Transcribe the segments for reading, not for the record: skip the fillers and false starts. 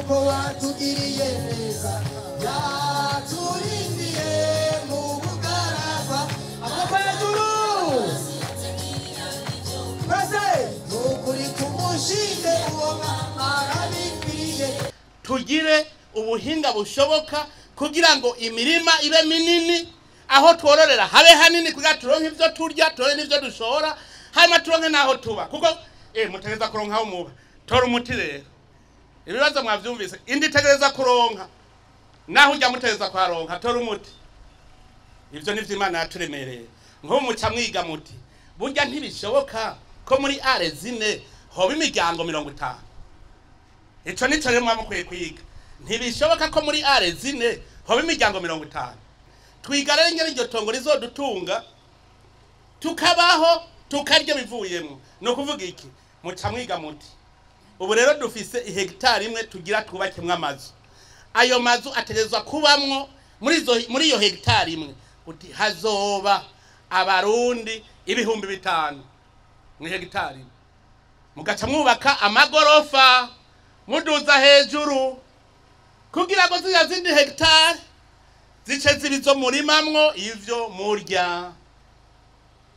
kuko watugiriye neza yaturindiye mu bugaragwa amaboko hejuru maze nukuri tumushinde uwo arabikwiye tugire ubuhinga bushoboka kugira ngo imirima ibe minini aho twororera habe hanini kugira turonke ivyo turya turonke n'ivyo dushora hanyuma turonke naho tuba kuko mutegereza kuronka aho muba tora umuti rero ibibazo mwavyumvise indi tegereza kuronka naho ujya mutegereza kwaronka tora umuti ivyo nivyo Imana yaturemereye nko muca mwiga muti burya ntibishoboka ko muri are zine hoba imiryango 50 ico nico rero mwamukwiye kwiga ntibishoboka ko muri are zine hoba imiryango 50 twiga rero ingene iryo tongo rizodutunga tukabaho tukarya bivuyemo no kuvuga iki muca mwiga muti ubu rero dufise ihegitari imwe tugira twubakemwe amazu ayo mazu ategezwa kubamwo muri iyo hegitari imwe uti hazoba abarundi 5,000 mu hegitari mugaca mwubaka amagorofa muduza hejuru kugira ngo ziya zindi hegitari zice zibizo murimamwo ivyo murya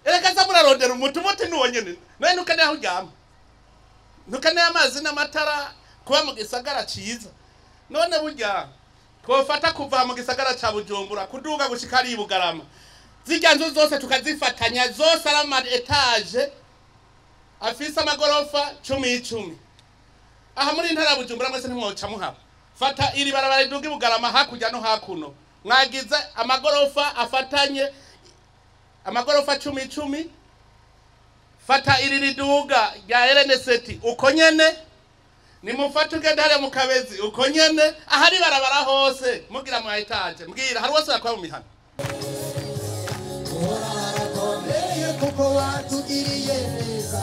ereka za murarondera umuti nuwonyene naye nukane aho uryama nukane amazi n'amatara kuba mu gisagara ciza none burya twofata kuva mu gisagara ca Bujumbura kuduga gushika ari Bugarama zirya nzu zose tukazifatanya zose ari ama etage afise amagorofa 10 aha muri ntara Bujumbura mwese ntimwoca muhaba fata iri barabara iduga Bugarama hakurya no hakuno mwagize amagorofa afatanye amagorofa 10 fata iri riduga ya RNST uko nyene nimufata ugenda hariya mu Kabezi uko nyene ahari barabara hose mugira mu etage mbwira hari wose yakwa mu mihana kuko watugiriye neza